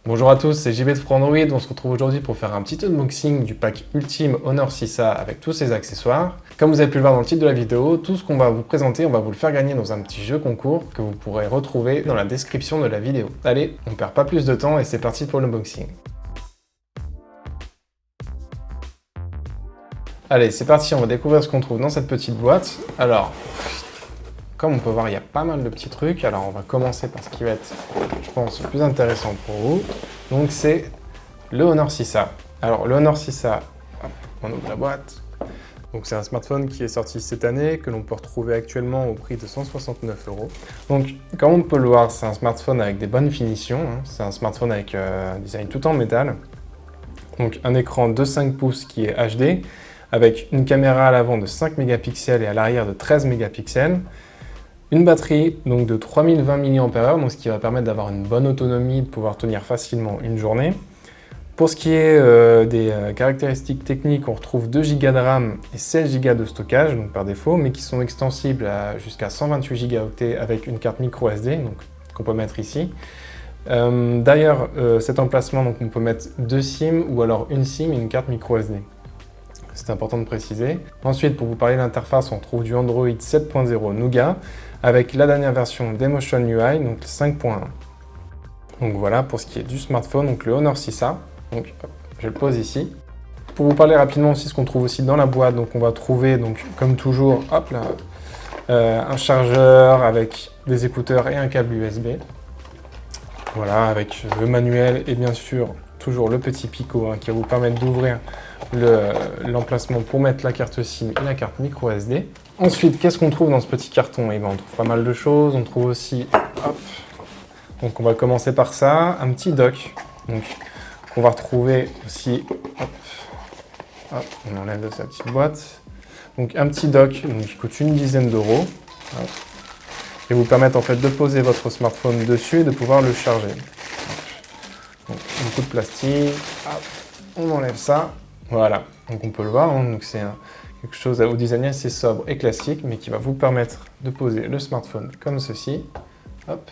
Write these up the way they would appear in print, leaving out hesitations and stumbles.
Bonjour à tous, c'est JB de Frandroid. On se retrouve aujourd'hui pour faire un petit unboxing du pack Ultime Honor 6A avec tous ses accessoires. Comme vous avez pu le voir dans le titre de la vidéo, tout ce qu'on va vous présenter, on va vous le faire gagner dans un petit jeu concours que vous pourrez retrouver dans la description de la vidéo. Allez, on perd pas plus de temps et c'est parti pour l'unboxing. Allez, c'est parti, on va découvrir ce qu'on trouve dans cette petite boîte. Alors, comme on peut voir, il y a pas mal de petits trucs. Alors, on va commencer par ce qui va être, je pense, le plus intéressant pour vous. Donc, c'est le Honor 6A. Alors, le Honor 6A, hop, on ouvre la boîte. Donc, c'est un smartphone qui est sorti cette année, que l'on peut retrouver actuellement au prix de 169 €. Donc, comme on peut le voir, c'est un smartphone avec des bonnes finitions. C'est un smartphone avec un design tout en métal. Donc, un écran de 5 pouces qui est HD, avec une caméra à l'avant de 5 mégapixels et à l'arrière de 13 mégapixels. Une batterie donc de 3020 mAh, donc ce qui va permettre d'avoir une bonne autonomie, de pouvoir tenir facilement une journée. Pour ce qui est des caractéristiques techniques, on retrouve 2 Go de RAM et 16 Go de stockage, donc par défaut, mais qui sont extensibles jusqu'à 128 Go avec une carte micro SD, donc qu'on peut mettre ici. D'ailleurs, cet emplacement, donc on peut mettre 2 SIM ou alors une SIM et une carte micro SD. C'est important de préciser. Ensuite, pour vous parler de l'interface, on trouve du Android 7.0 Nougat avec la dernière version d'Emotion UI, donc 5.1. Donc voilà pour ce qui est du smartphone, donc le Honor 6A. Donc hop, je le pose ici. Pour vous parler rapidement aussi ce qu'on trouve aussi dans la boîte, donc on va trouver, donc comme toujours, hop là, un chargeur avec des écouteurs et un câble USB. Voilà, avec le manuel et bien sûr toujours le petit picot qui va vous permettre d'ouvrir l'emplacement pour mettre la carte SIM et la carte micro SD. Ensuite, qu'est-ce qu'on trouve dans ce petit carton? On trouve pas mal de choses. On trouve aussi, hop, donc on va commencer par ça, un petit dock, donc qu'on va retrouver aussi, hop, on enlève de sa petite boîte. Donc un petit dock donc, qui coûte une dizaine d'euros. Et vous permettre en fait de poser votre smartphone dessus et de pouvoir le charger. Donc, beaucoup de plastique, hop, on enlève ça, voilà, donc on peut le voir, donc c'est quelque chose au design assez sobre et classique, mais qui va vous permettre de poser le smartphone comme ceci, hop,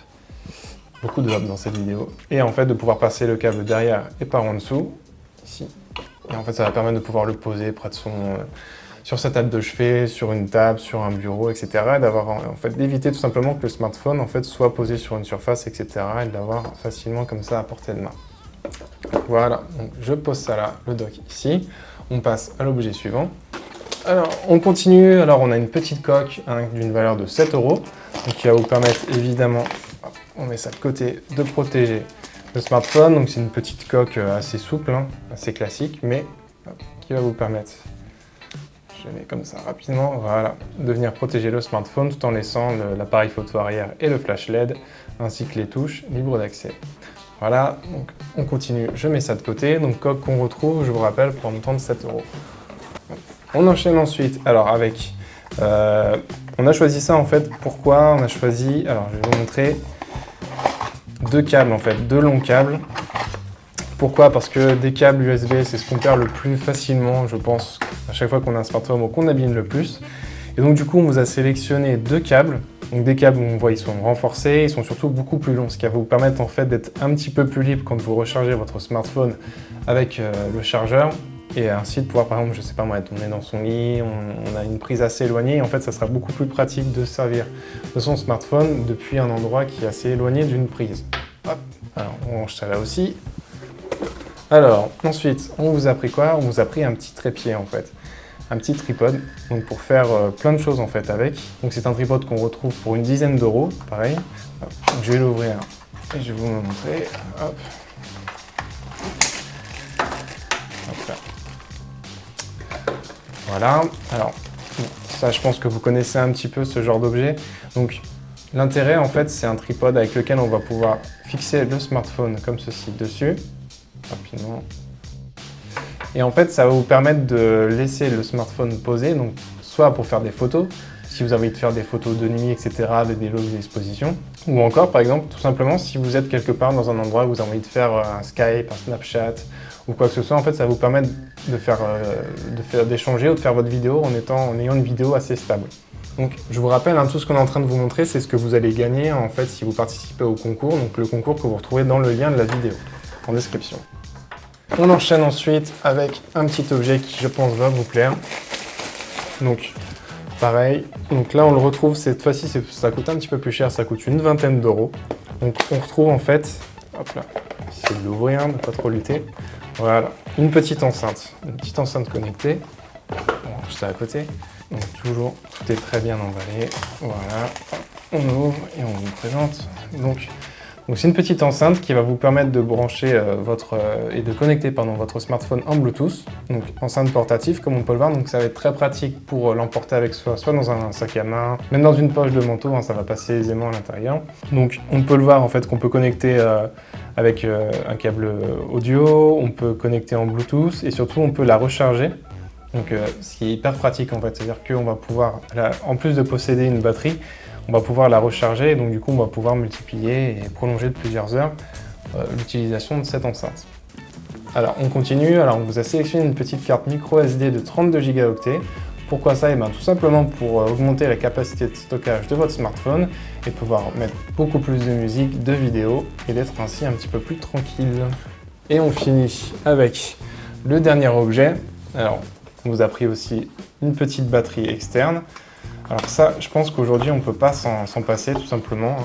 beaucoup de hop dans cette vidéo, et en fait de pouvoir passer le câble derrière et par en dessous, ici, et en fait ça va permettre de pouvoir le poser près de sur sa table de chevet, sur une table, sur un bureau, etc. Et d'avoir en fait d'éviter tout simplement que le smartphone en fait soit posé sur une surface, etc. Et de l'avoir facilement comme ça à portée de main. Voilà, donc je pose ça là, le dock ici. On passe à l'objet suivant. Alors on continue. Alors on a une petite coque d'une valeur de 7 €, donc qui va vous permettre évidemment, hop, on met ça de côté, de protéger le smartphone. Donc c'est une petite coque assez souple, assez classique, mais hop, qui va vous permettre, je mets comme ça rapidement, voilà, de venir protéger le smartphone tout en laissant l'appareil photo arrière et le flash LED, ainsi que les touches libres d'accès. Voilà, donc on continue, je mets ça de côté, donc coque qu'on retrouve, je vous rappelle, pour un montant de 7 €. On enchaîne ensuite, alors avec, on a choisi ça en fait, pourquoi on a choisi, alors je vais vous montrer, 2 câbles en fait, 2 longs câbles. Pourquoi? Parce que des câbles USB, c'est ce qu'on perd le plus facilement, je pense, à chaque fois qu'on a un smartphone ou qu'on abîme le plus. Et donc du coup, on vous a sélectionné 2 câbles. Donc des câbles, on voit, ils sont renforcés, ils sont surtout beaucoup plus longs, ce qui va vous permettre en fait d'être un petit peu plus libre quand vous rechargez votre smartphone avec le chargeur. Et ainsi de pouvoir, par exemple, je sais pas moi, on est dans son lit, on a une prise assez éloignée, et en fait, ça sera beaucoup plus pratique de servir de son smartphone depuis un endroit qui est assez éloigné d'une prise. Hop, alors on range ça là aussi. Alors, ensuite, on vous a pris quoi? On vous a pris un petit trépied en fait, un petit tripode, donc pour faire plein de choses en fait avec. Donc c'est un tripode qu'on retrouve pour une dizaine d'euros, pareil. Hop, donc je vais l'ouvrir et je vais vous le montrer. Hop. Hop là. Voilà, alors ça je pense que vous connaissez un petit peu ce genre d'objet. Donc l'intérêt en fait c'est un tripode avec lequel on va pouvoir fixer le smartphone comme ceci dessus. Rapidement. Et en fait, ça va vous permettre de laisser le smartphone posé, donc soit pour faire des photos, si vous avez envie de faire des photos de nuit, etc., des longues expositions, ou encore, par exemple, tout simplement, si vous êtes quelque part dans un endroit où vous avez envie de faire un Skype, un Snapchat, ou quoi que ce soit, en fait, ça va vous permettre d'échanger ou de faire votre vidéo en ayant une vidéo assez stable. Donc, je vous rappelle, tout ce qu'on est en train de vous montrer, c'est ce que vous allez gagner, en fait, si vous participez au concours, donc le concours que vous retrouvez dans le lien de la vidéo. en description. On enchaîne ensuite avec un petit objet qui, je pense, va vous plaire. Donc, pareil. Donc là, on le retrouve, cette fois-ci, ça coûte un petit peu plus cher, ça coûte une vingtaine d'euros. Donc, on retrouve en fait, hop là, j'essaie de l'ouvrir, de ne pas trop lutter. Voilà, une petite enceinte connectée. On range ça à côté. Donc, toujours, tout est très bien emballé. Voilà, on ouvre et on vous présente. Donc c'est une petite enceinte qui va vous permettre de brancher et de connecter votre smartphone en Bluetooth. Donc enceinte portative comme on peut le voir, donc ça va être très pratique pour l'emporter avec soi, soit dans un sac à main, même dans une poche de manteau, hein, ça va passer aisément à l'intérieur. Donc on peut le voir en fait qu'on peut connecter avec un câble audio, on peut connecter en Bluetooth et surtout on peut la recharger. Donc ce qui est hyper pratique en fait, c'est-à-dire qu'on va pouvoir, en plus de posséder une batterie, on va pouvoir la recharger et donc du coup on va pouvoir multiplier et prolonger de plusieurs heures l'utilisation de cette enceinte. Alors on continue, on vous a sélectionné une petite carte micro SD de 32 Go. Pourquoi ça? Tout simplement pour augmenter la capacité de stockage de votre smartphone et pouvoir mettre beaucoup plus de musique, de vidéos et d'être ainsi un petit peu plus tranquille. Et on finit avec le dernier objet. Alors on vous a pris aussi une petite batterie externe. Alors ça, je pense qu'aujourd'hui, on ne peut pas s'en passer, tout simplement.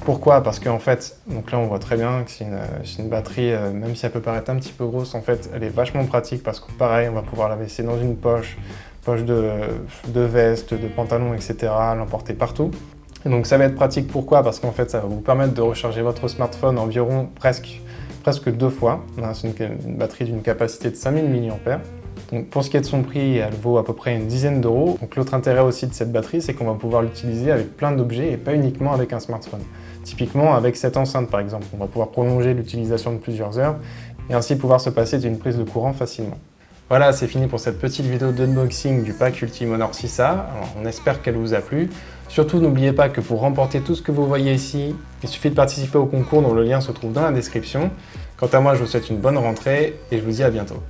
Pourquoi? Parce qu'en fait, donc là, on voit très bien que c'est une batterie, même si elle peut paraître un petit peu grosse, en fait, elle est vachement pratique parce que pareil, on va pouvoir la laisser dans une poche de veste, de pantalon, etc., l'emporter partout. Et donc ça va être pratique, pourquoi? Parce qu'en fait, ça va vous permettre de recharger votre smartphone environ presque 2 fois. C'est une batterie d'une capacité de 5000 mAh. Donc pour ce qui est de son prix, elle vaut à peu près une dizaine d'euros. Donc l'autre intérêt aussi de cette batterie, c'est qu'on va pouvoir l'utiliser avec plein d'objets et pas uniquement avec un smartphone. Typiquement avec cette enceinte par exemple, on va pouvoir prolonger l'utilisation de plusieurs heures et ainsi pouvoir se passer d'une prise de courant facilement. Voilà, c'est fini pour cette petite vidéo d'unboxing du pack Ultime Honor 6A. Alors, on espère qu'elle vous a plu. Surtout, n'oubliez pas que pour remporter tout ce que vous voyez ici, il suffit de participer au concours dont le lien se trouve dans la description. Quant à moi, je vous souhaite une bonne rentrée et je vous dis à bientôt.